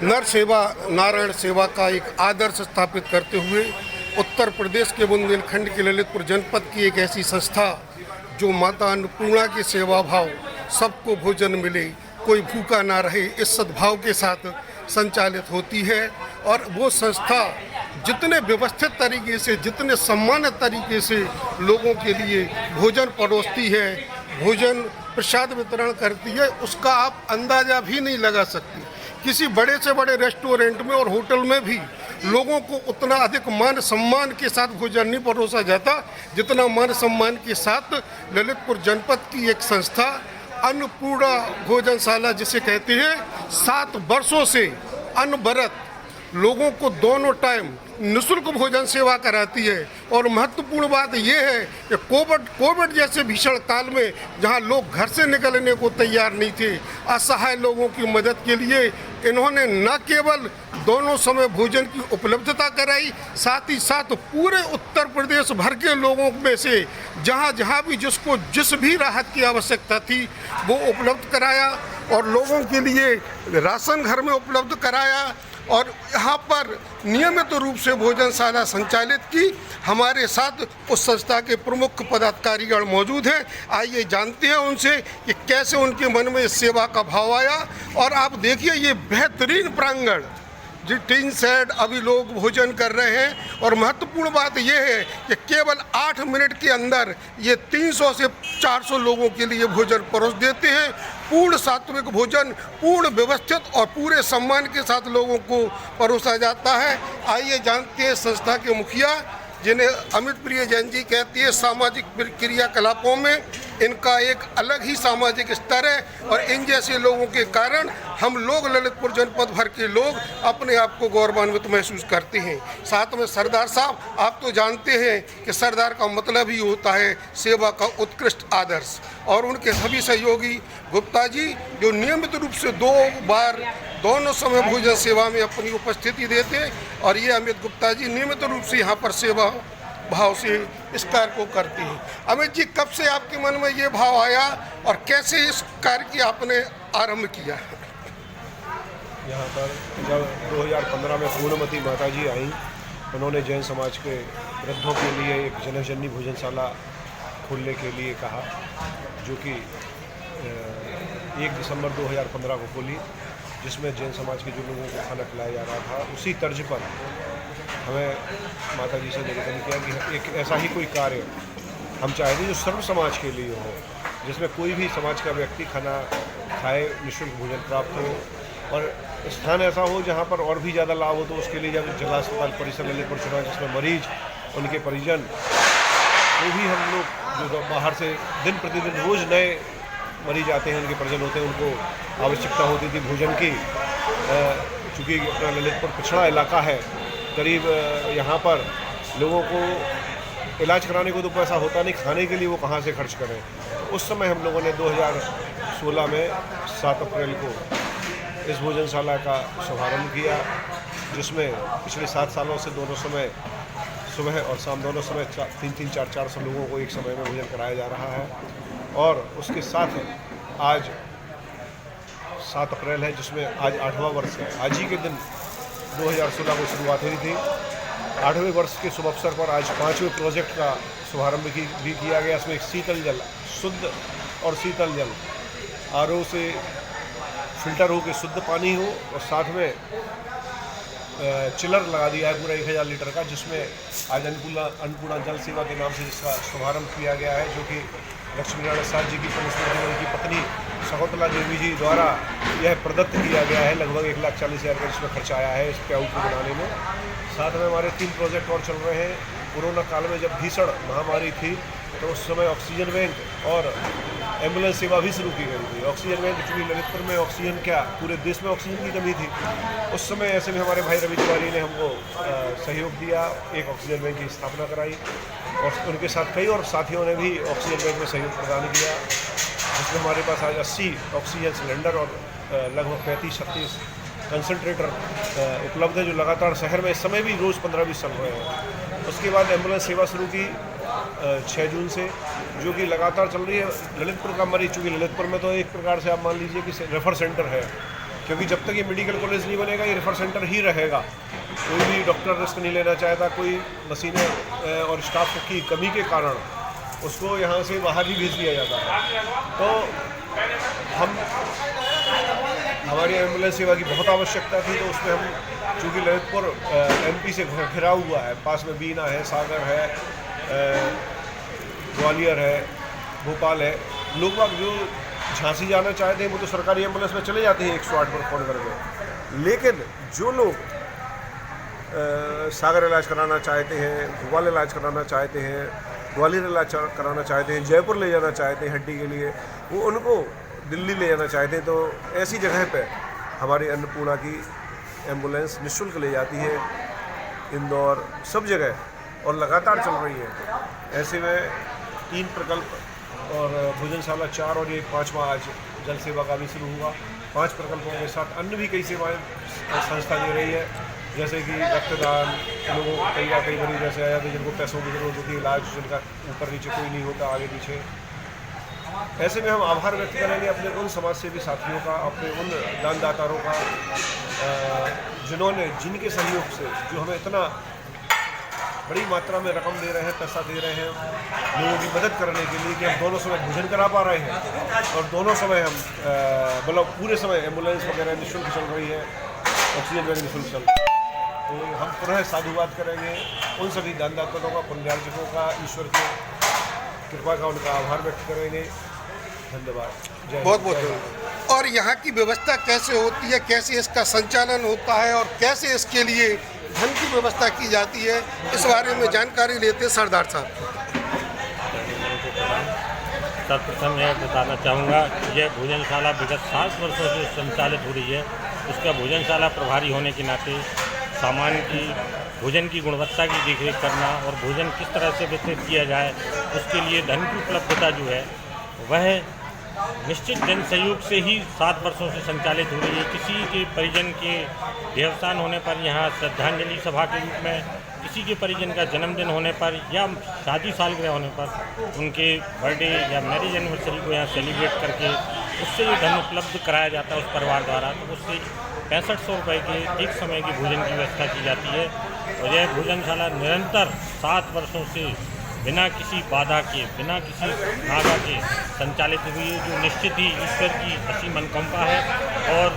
नर सेवा नारायण सेवा का एक आदर्श स्थापित करते हुए उत्तर प्रदेश के बुंदेलखंड के ललितपुर जनपद की एक ऐसी संस्था जो माता अन्नपूर्णा के सेवा भाव, सबको भोजन मिले, कोई भूखा ना रहे, इस सद्भाव के साथ संचालित होती है। और वो संस्था जितने व्यवस्थित तरीके से, जितने सम्मानित तरीके से लोगों के लिए भोजन परोसती है, भोजन प्रसाद वितरण करती है, उसका आप अंदाज़ा भी नहीं लगा सकते। किसी बड़े से बड़े रेस्टोरेंट में और होटल में भी लोगों को उतना अधिक मान सम्मान के साथ भोजन नहीं परोसा जाता जितना मान सम्मान के साथ ललितपुर जनपद की एक संस्था अन्नपूर्णा भोजनशाला जिसे कहते हैं, 7 वर्षों से अनवरत लोगों को दोनों टाइम निःशुल्क भोजन सेवा कराती है। और महत्वपूर्ण बात यह है कि कोविड जैसे भीषण काल में जहां लोग घर से निकलने को तैयार नहीं थे, असहाय लोगों की मदद के लिए इन्होंने न केवल दोनों समय भोजन की उपलब्धता कराई, साथ ही साथ पूरे उत्तर प्रदेश भर के लोगों में से जहां भी जिसको जिस भी राहत की आवश्यकता थी वो उपलब्ध कराया और लोगों के लिए राशन घर में उपलब्ध कराया। और यहाँ पर नियमित रूप से भोजनशाला संचालित की। हमारे साथ उस संस्था के प्रमुख पदाधिकारीगण मौजूद हैं। आइए जानते हैं उनसे कि कैसे उनके मन में इस सेवा का भाव आया। और आप देखिए ये बेहतरीन प्रांगण, जी टीन सेट, अभी लोग भोजन कर रहे हैं। और महत्वपूर्ण बात यह है कि केवल 8 मिनट के अंदर ये 300 से 400 लोगों के लिए भोजन परोस देते हैं। पूर्ण सात्विक भोजन, पूर्ण व्यवस्थित और पूरे सम्मान के साथ लोगों को परोसा जाता है। आइए जानते हैं संस्था के मुखिया, जिन्हें अमित प्रिय जैन जी कहती है, सामाजिक क्रियाकलापों में इनका एक अलग ही सामाजिक स्तर है। और इन जैसे लोगों के कारण हम लोग ललितपुर जनपद भर के लोग अपने आप को गौरवान्वित महसूस करते हैं। साथ में सरदार साहब, आप तो जानते हैं कि सरदार का मतलब ही होता है सेवा का उत्कृष्ट आदर्श। और उनके सभी सहयोगी गुप्ता जी जो नियमित रूप से 2 बार दोनों समय भोजन सेवा में अपनी उपस्थिति देते। और ये अमित गुप्ता जी नियमित रूप से यहाँ पर सेवा भाव से इस कार्य को करते हैं। अमित जी, कब से आपके मन में ये भाव आया और कैसे इस कार्य की आपने आरंभ किया? यहाँ पर जब 2015 में पूर्णमती माता जी आई, उन्होंने जैन समाज के वृद्धों के लिए एक जनजननी भोजनशाला खोलने के लिए कहा, जो कि 1 दिसंबर 2015 को खोली, जिसमें जैन समाज के जो लोगों को खाना खिलाया जा रहा था। उसी तर्ज पर हमें माता जी से निवेदन किया कि एक ऐसा ही कोई कार्य हम चाहते जो सर्व समाज के लिए हो, जिसमें कोई भी समाज का व्यक्ति खाना खाए, निःशुल्क भोजन प्राप्त हो और स्थान ऐसा हो जहाँ पर और भी ज़्यादा लाभ हो। तो उसके लिए जब जिला अस्पताल परिसर ललितपुर चुना, जिसमें मरीज, उनके परिजन, वो भी हम लोग जो बाहर से दिन प्रतिदिन रोज़ नए मरीज आते हैं, उनके परिजन होते हैं, उनको आवश्यकता होती थी भोजन की। चूँकि अपना ललितपुर पिछड़ा इलाका है, करीब यहाँ पर लोगों को इलाज कराने को तो पैसा होता नहीं, खाने के लिए वो कहाँ से खर्च करें। उस समय हम लोगों ने 2016 में 7 अप्रैल को इस भोजनशाला का शुभारंभ किया, जिसमें पिछले 7 सालों से दोनों समय सुबह और शाम दोनों समय 300 400 लोगों को एक समय में भोजन कराया जा रहा है। और उसके साथ आज 7 अप्रैल है, जिसमें आज 8वां वर्ष है। आज ही के दिन 2016 को शुरुआत हुई थी। 8वें वर्ष के शुभ अवसर पर आज 5वें प्रोजेक्ट का शुभारंभ भी किया गया। इसमें एक शीतल जल, शुद्ध और शीतल जल, आरओ से फिल्टर हो के शुद्ध पानी हो, और साथ में चिलर लगा दिया है पूरा 1000 लीटर का, जिसमें आज अन्नपूर्णा जल सेवा के नाम से जिसका शुभारंभ किया गया है, जो कि लक्ष्मी नारायण साथ जी की की पत्नी शकुंतला देवी जी द्वारा यह प्रदत्त किया गया है। लगभग 1,40,000 का इसमें खर्चा आया है इस प्याऊ को बनाने में। साथ में हमारे 3 प्रोजेक्ट और चल रहे हैं। कोरोना काल में जब भीषण महामारी थी, तो उस समय ऑक्सीजन बैंक और एम्बुलेंस सेवा भी शुरू की गई थी। ऑक्सीजन बैंक, चूँकि ललितपुर में ऑक्सीजन क्या पूरे देश में ऑक्सीजन की कमी थी, उस समय ऐसे में हमारे भाई रवि तिवारी ने हमको सहयोग दिया, एक ऑक्सीजन बैंक की स्थापना कराई। और उनके साथ कई और साथियों ने भी ऑक्सीजन बैंक में सहयोग प्रदान किया, जिसमें हमारे पास आज 80 ऑक्सीजन सिलेंडर और लगभग 35-36 कंसनट्रेटर उपलब्ध है, जो लगातार शहर में इस समय भी रोज़ 15-20 चल रहे हैं। उसके बाद एम्बुलेंस सेवा शुरू की 6 जून से, जो कि लगातार चल रही है। ललितपुर का मरीज, चूँकि ललितपुर में तो एक प्रकार से आप मान लीजिए कि रेफर सेंटर है, क्योंकि जब तक ये मेडिकल कॉलेज नहीं बनेगा ये रेफर सेंटर ही रहेगा। कोई भी डॉक्टर रिस्क नहीं लेना चाहता, कोई मशीनें और स्टाफ की कमी के कारण उसको यहाँ से बाहर ही भेज दिया जाता है। तो हमारी एम्बुलेंस सेवा की बहुत आवश्यकता थी, तो उसमें हम चूँकि ललितपुर MP से घिरा हुआ है, पास में बीना है, सागर है, ग्वालियर है, भोपाल है, लोग बाग जो झांसी जाना चाहते हैं वो तो सरकारी एम्बुलेंस में चले जाते हैं 108 पर फ़ोन करके। लेकिन जो लोग सागर इलाज कराना चाहते हैं, भोपाल इलाज कराना चाहते हैं, ग्वालियर इलाज कराना चाहते हैं, जयपुर ले जाना चाहते हैं हड्डी के लिए, वो उनको दिल्ली ले जाना चाहते हैं, तो ऐसी जगह पे हमारी अन्नपूर्णा की एम्बुलेंस निःशुल्क ले जाती है, इंदौर सब जगह, और लगातार चल रही है। ऐसे में 3 प्रकल्प और भोजनशाला 4 और ये 5वां आज जल सेवा का भी शुरू हुआ। 5 प्रकल्पों के साथ अन्य भी कई सेवाएं संस्था दे रही है, जैसे कि रक्तदान, लोगों को कई मरीज ऐसे आ जाते हैं जिनको पैसों की जरूरत होती है, इलाज जिनका ऊपर नीचे कोई नहीं होता आगे पीछे। ऐसे में हम आभार व्यक्त करेंगे अपने उन समाज सेवी साथियों का, अपने उन दानदाताओं का जिन्होंने जिनके सहयोग से जो हमें इतना बड़ी मात्रा में रकम दे रहे हैं, पैसा दे रहे हैं लोगों की मदद करने के लिए कि हम दोनों समय भोजन करा पा रहे हैं और दोनों समय हम मतलब पूरे समय एम्बुलेंस वगैरह निःशुल्क चल रही है, ऑक्सीजन वगैरह निःशुल्क चल रही है। तो हम पुनः साधुवाद करेंगे उन सभी दानदाताओं का, पुण्यार्जकों का, ईश्वर की कृपा का, उनका आभार व्यक्त करेंगे। धन्यवाद। बहुत बहुत धन्यवाद। और यहाँ की व्यवस्था कैसे होती है, कैसे इसका संचालन होता है और कैसे इसके लिए धन की व्यवस्था की जाती है, इस बारे में जानकारी लेते हैं सरदार साहब। सर्वप्रथम यह बताना चाहूँगा कि यह भोजनशाला विगत 7 वर्षों से संचालित हो रही है। उसका भोजनशाला प्रभारी होने के नाते सामान की भोजन की गुणवत्ता की देखरेख करना और भोजन किस तरह से वितरित किया जाए, उसके लिए धन की उपलब्धता जो है वह निश्चित जन सहयोग से ही 7 वर्षों से संचालित हो रही है। किसी के परिजन के देहावसान होने पर यहाँ श्रद्धांजलि सभा के रूप में, किसी के परिजन का जन्मदिन होने पर या शादी सालगिरह होने पर उनके बर्थडे या मैरिज एनिवर्सरी को यहाँ सेलिब्रेट करके उससे ये धन उपलब्ध कराया जाता है उस परिवार द्वारा। तो उससे 6500 रुपये के एक समय की भोजन की व्यवस्था की जाती है और यह भोजनशाला निरंतर 7 वर्षों से बिना किसी बाधा के, बिना किसी नागा के संचालित हुई है, जो निश्चित ही ईश्वर की असीम अनुकंपा है। और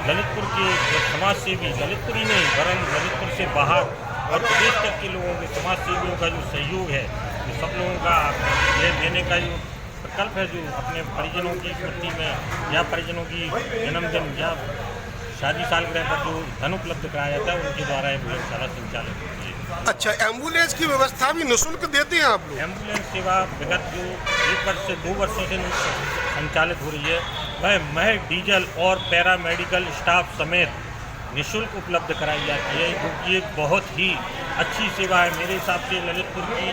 ललितपुर के समाज सेवी, ललितपुर ही नहीं वरन ललितपुर से बाहर और प्रदेश तक के लोगों के समाज सेवियों का जो सहयोग है, जो सब लोगों का ये देने का जो प्रकल्प है, जो अपने परिजनों की स्मृति में या परिजनों की जन्मदिन या शादी सालगिरह पर जो धन उपलब्ध कराया जाता है, उनके द्वारा ये भोजनशाला संचालित होती है। अच्छा, एम्बुलेंस की व्यवस्था भी निःशुल्क देते हैं आप लोग? एम्बुलेंस सेवा विगत जो 1 वर्ष से 2 वर्षों से संचालित हो रही है, वह महज डीजल और पैरामेडिकल स्टाफ समेत निःशुल्क उपलब्ध कराई जाती है, जो कि एक बहुत ही अच्छी सेवा है। मेरे हिसाब से ललितपुर की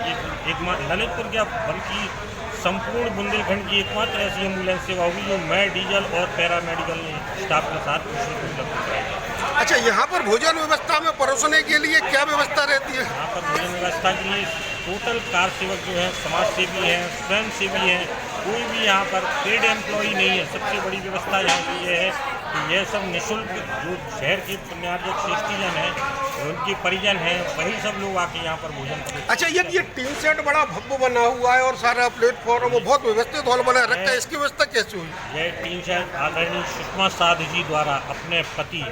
ललितपुर क्या बल्कि संपूर्ण बुंदेलखंड की एकमात्र ऐसी एम्बुलेंस सेवा होगी जो मैं डीजल और पैरामेडिकल स्टाफ के साथ निःशुल्क उपलब्ध कराई जाती है। अच्छा, यहाँ पर भोजन व्यवस्था में परोसने के लिए क्या व्यवस्था रहती है? यहाँ पर भोजन व्यवस्था के लिए टोटल कार सेवक जो हैं, समाज सेवी हैं, स्वयं सेवी हैं, कोई भी यहाँ पर पेड एम्प्लॉई नहीं है। सबसे बड़ी व्यवस्था यहाँ की यह है कि यह सब निःशुल्क जो शहर के पुण्यार्जक श्रेष्ठीजन हैं, उनके परिजन हैं, वही सब लोग आके यहाँ पर भोजन करें। अच्छा, ये टीन सेट बड़ा भव्य बना हुआ है और सारा प्लेटफॉर्म बहुत व्यवस्थित हॉल बना रखा है, इसकी व्यवस्था कैसे हुई? यह टीन सेट आदरणीय सुषमा साध जी द्वारा अपने पति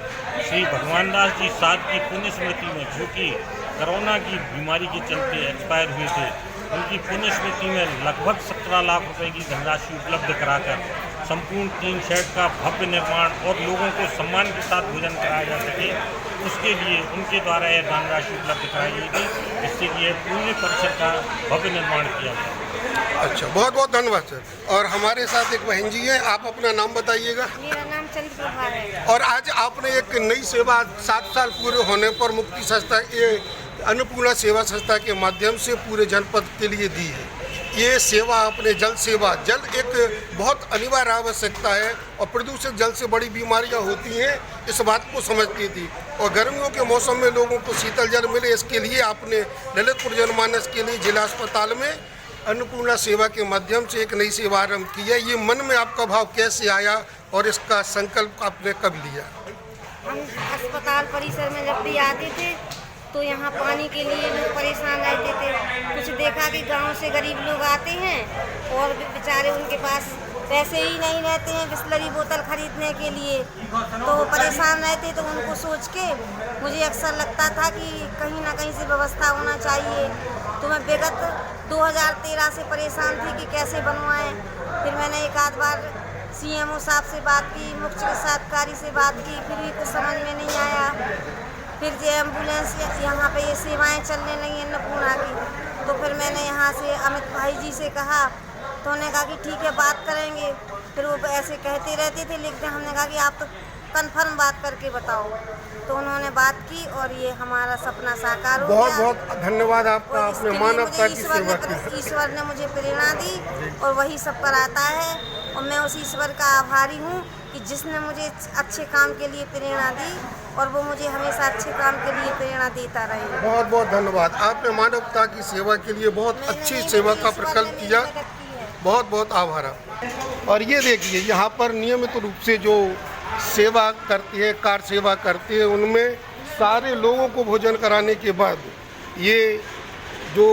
श्री भगवान दास जी साध की पुण्य स्मृति में, जो कि कोरोना की बीमारी के चलते एक्सपायर हुए थे, उनकी पुण्य स्मृति में लगभग 17 लाख रुपए की धनराशि उपलब्ध कराकर संपूर्ण टीन शेड का भव्य निर्माण और लोगों को सम्मान के साथ भोजन कराया जा सके, उसके लिए उनके द्वारा यह धनराशि उपलब्ध कराई गई थी, जिससे कि यह पूरे परिसर का भव्य निर्माण किया गया। अच्छा, बहुत बहुत धन्यवाद सर। और हमारे साथ एक बहन जी हैं, आप अपना नाम बताइएगा। मेरा नाम चंद्रप्रभा है। और आज आपने एक नई सेवा 7 साल पूरे होने पर मुक्ति संस्था, ये अन्नपूर्णा सेवा संस्था के माध्यम से पूरे जनपद के लिए दी है। ये सेवा अपने जल सेवा, जल एक बहुत अनिवार्य आवश्यकता है और प्रदूषित जल से बड़ी बीमारियां होती हैं, इस बात को समझती थी। और गर्मियों के मौसम में लोगों को शीतल जल मिले, इसके लिए आपने ललितपुर जनमानस के लिए जिला अस्पताल में अन्नपूर्णा सेवा के माध्यम से एक नई सेवा आरंभ की है, ये मन में आपका भाव कैसे आया और इसका संकल्प आपने कब लिया? हम अस्पताल परिसर में जब भी आते थे तो यहाँ पानी के लिए लोग परेशान रहते थे। कुछ देखा कि गांव से गरीब लोग आते हैं और बेचारे उनके पास पैसे ही नहीं रहते हैं बिस्लरी बोतल खरीदने के लिए, तो वो परेशान रहते। तो उनको सोच के मुझे अक्सर लगता था कि कहीं ना कहीं से व्यवस्था होना चाहिए। तो मैं विगत 2013 से परेशान थी कि कैसे बनवाएं। फिर मैंने एक आध बार CMO साहब से बात की, मुख्य चिकित्सा अधिकारी से बात की, फिर भी कुछ समझ में नहीं आया। फिर जो एम्बुलेंस यहाँ पे ये सेवाएं चलने लगी अन्नपूर्णा की, तो फिर मैंने यहाँ से अमित भाई जी से कहा, तो उन्होंने कहा कि ठीक है बात करेंगे। फिर वो ऐसे कहते रहते थे, लेकिन हमने कहा कि आप तो कन्फर्म बात करके बताओ। तो उन्होंने बात की और ये हमारा सपना साकार हो बहुत गया। बहुत धन्यवाद आपका, और आपने इसके लिए मानवता मुझे की सेवा की। ईश्वर ने मुझे प्रेरणा दी और वही सब कराता है। और मैं उस ईश्वर का आभारी हूँ कि जिसने मुझे अच्छे काम के लिए प्रेरणा दी और वो मुझे हमेशा अच्छे काम के लिए प्रेरणा देता रहे। बहुत बहुत धन्यवाद, आपने मानवता की सेवा के लिए बहुत अच्छी सेवा का प्रकल्प किया, बहुत बहुत आभार। और ये देखिए यहाँ पर नियमित रूप से जो सेवा करती है, कार सेवा करती है, उनमें सारे लोगों को भोजन कराने के बाद ये जो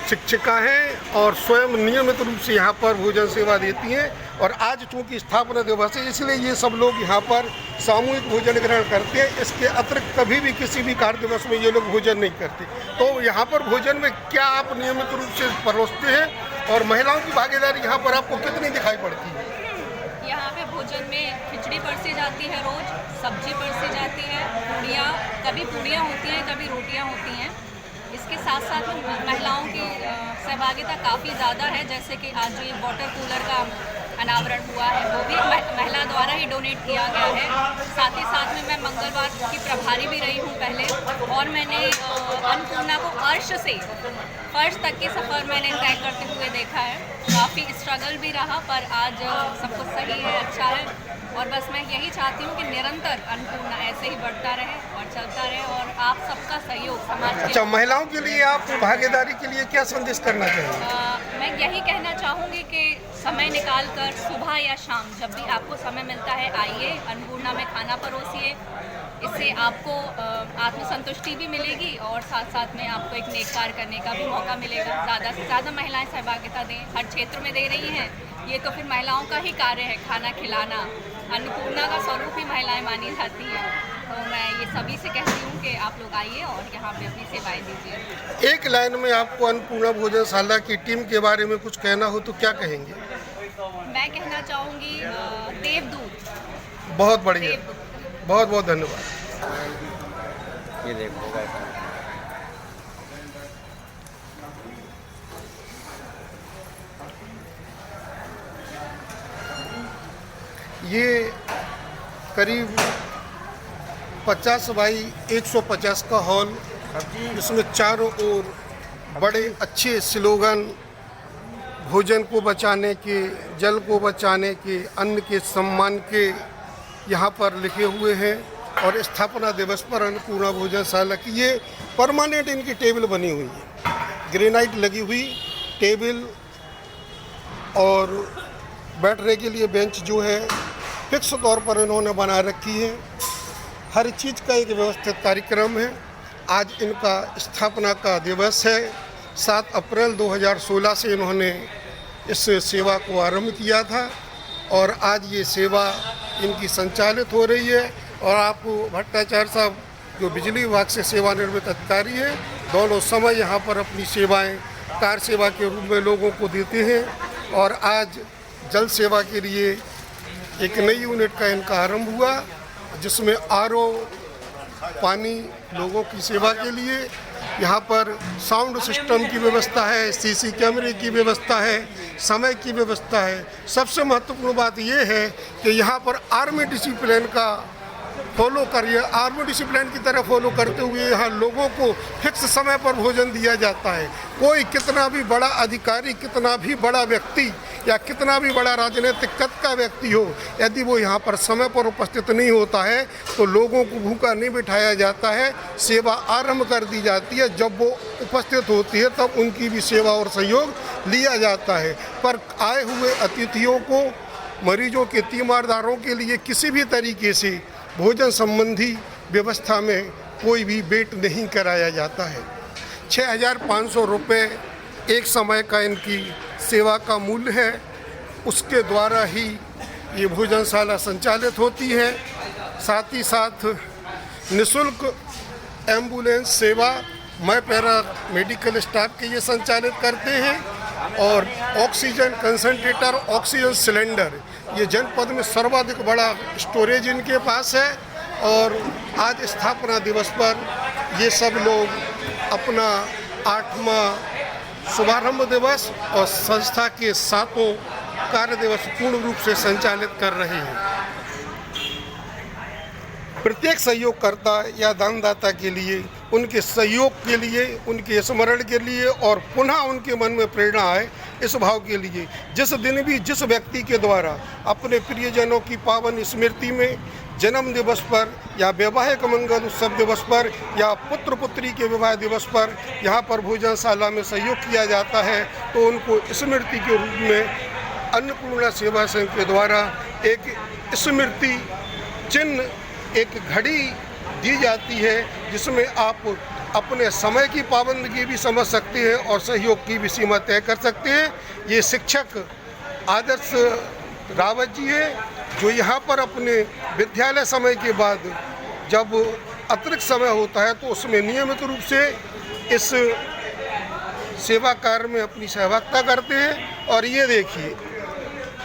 शिक्षिका हैं और स्वयं नियमित रूप से यहाँ पर भोजन सेवा देती हैं। और आज चूँकि स्थापना दिवस है, इसलिए ये सब लोग यहाँ पर सामूहिक भोजन ग्रहण करते हैं। इसके अतिरिक्त कभी भी किसी भी कार्य दिवस में ये लोग भोजन नहीं करते। तो यहाँ पर भोजन में क्या आप नियमित रूप से परोसते हैं और महिलाओं की भागीदारी यहाँ पर आपको कितनी दिखाई पड़ती है? यहाँ पे भोजन में खिचड़ी परसी जाती है, रोज सब्जी परसी जाती है, पूड़ियाँ, कभी पूड़ियाँ होती हैं, कभी रोटियाँ होती हैं। इसके साथ साथ में महिलाओं की सहभागिता काफ़ी ज़्यादा है। जैसे कि आज जो ये वाटर कूलर का अनावरण हुआ है वो भी महिला द्वारा ही डोनेट किया गया है। साथ ही साथ में मैं मंगलवार की प्रभारी भी रही हूँ पहले, और मैंने अन्नपूर्णा को अर्श से फर्श तक के सफ़र मैंने तय करते हुए देखा है। काफ़ी स्ट्रगल भी रहा, पर आज सब कुछ सही है, अच्छा है। और बस मैं यही चाहती हूँ कि निरंतर अन्नपूर्णा ऐसे ही बढ़ता रहे और चलता रहे, और आप सबका सहयोग समाज के। अच्छा, महिलाओं के लिए आप भागीदारी के लिए क्या संदेश करना चाहेंगे? मैं यही कहना चाहूँगी कि समय निकाल कर सुबह या शाम जब भी आपको समय मिलता है आइए, अन्नपूर्णा में खाना परोसिए। इससे आपको आत्मसंतुष्टि भी मिलेगी और साथ साथ में आपको एक नेक कार्य करने का भी मौका मिलेगा। ज़्यादा से ज़्यादा महिलाएं सहभागिता दें, हर क्षेत्र में दे रही हैं। ये तो फिर महिलाओं का ही कार्य है, खाना खिलाना। अन्नपूर्णा का स्वरूप ही महिलाएं मानी जाती हैं। तो मैं ये सभी से कहती हूँ कि आप लोग आइए और यहाँ पे अपनी सेवाएं दीजिए। एक लाइन में आपको अन्नपूर्णा भोजनशाला की टीम के बारे में कुछ कहना हो तो क्या कहेंगे? मैं कहना चाहूँगी देवदूत। बहुत बढ़िया, बहुत बहुत धन्यवाद। ये देखो ये करीब 50 बाई 150 का हॉल, जिसमें चारों ओर बड़े अच्छे स्लोगन भोजन को बचाने के, जल को बचाने के, अन्न के सम्मान के यहाँ पर लिखे हुए हैं। और स्थापना दिवस पर अन्नपूर्णा भोजनशाला की ये परमानेंट इनकी टेबल बनी हुई है, ग्रेनाइट लगी हुई टेबल, और बैठने के लिए बेंच जो है फिक्स तौर पर इन्होंने बना रखी है। हर चीज़ का एक व्यवस्थित कार्यक्रम है। आज इनका स्थापना का दिवस है। 7 अप्रैल 2016 से इन्होंने इस सेवा को आरंभ किया था और आज ये सेवा इनकी संचालित हो रही है। और आपको भट्टाचार्य साहब जो बिजली विभाग से सेवानिवृत्त अधिकारी है, दोनों समय यहाँ पर अपनी सेवाएं कार सेवा के रूप में लोगों को देते हैं। और आज जल सेवा के लिए एक नई यूनिट का इनका आरंभ हुआ, जिसमें RO पानी लोगों की सेवा के लिए, यहाँ पर साउंड सिस्टम की व्यवस्था है, CC कैमरे की व्यवस्था है, समय की व्यवस्था है। सबसे महत्वपूर्ण बात ये है कि यहाँ पर आर्मी डिसिप्लिन का फॉलो करिए, आर्मी डिसिप्लिन की तरह फॉलो करते हुए यहाँ लोगों को फिक्स समय पर भोजन दिया जाता है। कोई कितना भी बड़ा अधिकारी, कितना भी बड़ा व्यक्ति या कितना भी बड़ा राजनीतिक कद का व्यक्ति हो, यदि वो यहाँ पर समय पर उपस्थित नहीं होता है तो लोगों को भूखा नहीं बिठाया जाता है, सेवा आरंभ कर दी जाती है। जब वो उपस्थित होती है तब उनकी भी सेवा और सहयोग लिया जाता है। पर आए हुए अतिथियों को, मरीजों के तीमारदारों के लिए किसी भी तरीके से भोजन संबंधी व्यवस्था में कोई भी वेट नहीं कराया जाता है। 6,500 रुपये एक समय का इनकी सेवा का मूल्य है। उसके द्वारा ही ये भोजनशाला संचालित होती है। साथ ही साथ निःशुल्क एम्बुलेंस सेवा मैं पैरा मेडिकल स्टाफ के ये संचालित करते हैं और ऑक्सीजन कंसंट्रेटर, ऑक्सीजन सिलेंडर, ये जनपद में सर्वाधिक बड़ा स्टोरेज इनके पास है। और आज स्थापना दिवस पर ये सब लोग अपना 8वां शुभारंभ दिवस और संस्था के 7वां कार्य दिवस पूर्ण रूप से संचालित कर रहे हैं। प्रत्येक सहयोगकर्ता या दानदाता के लिए, उनके सहयोग के लिए, उनके स्मरण के लिए और पुनः उनके मन में प्रेरणा आए, इस भाव के लिए जिस दिन भी जिस व्यक्ति के द्वारा अपने प्रियजनों की पावन स्मृति में, जन्म दिवस पर या वैवाहिक मंगल उत्सव दिवस पर या पुत्र पुत्री के विवाह दिवस पर यहाँ पर भोजनशाला में सहयोग किया जाता है तो उनको स्मृति के रूप में अन्नपूर्णा सेवा संघ के द्वारा एक स्मृति चिन्ह, एक घड़ी दी जाती है जिसमें आप अपने समय की पाबंदी भी समझ सकते हैं और सहयोग की भी सीमा तय कर सकते हैं। ये शिक्षक आदर्श रावत जी है जो यहाँ पर अपने विद्यालय समय के बाद जब अतिरिक्त समय होता है तो उसमें नियमित रूप से इस सेवा कार्य में अपनी सहभागिता करते हैं। और ये देखिए,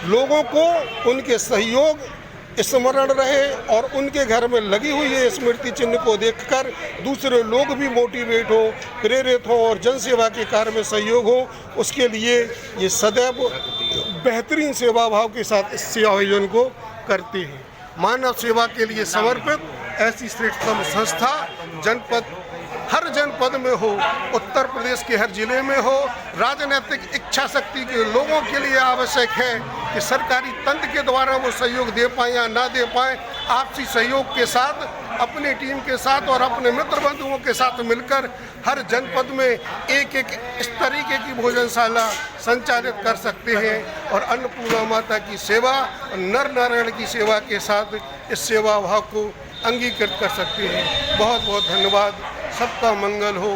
लोगों को उनके सहयोग स्मरण रहे और उनके घर में लगी हुई है स्मृति चिन्ह को देखकर दूसरे लोग भी मोटिवेट हो, प्रेरित हो और जनसेवा के कार्य में सहयोग हो, उसके लिए ये सदैव बेहतरीन सेवा भाव के साथ इस आयोजन को करते हैं। मानव सेवा के लिए समर्पित ऐसी श्रेष्ठतम संस्था जनपद, हर जनपद में हो, उत्तर प्रदेश के हर जिले में हो। राजनीतिक इच्छा शक्ति के लोगों के लिए आवश्यक है कि सरकारी तंत्र के द्वारा वो सहयोग दे पाए या ना दे पाए, आपसी सहयोग के साथ, अपनी टीम के साथ और अपने मित्र बंधुओं के साथ मिलकर हर जनपद में एक एक इस तरीके की भोजनशाला संचालित कर सकते हैं और अन्नपूर्णा माता की सेवा और नर नारायण की सेवा के साथ इस सेवा भाव को अंगीकृत कर सकते हैं। बहुत बहुत धन्यवाद। सबका मंगल हो।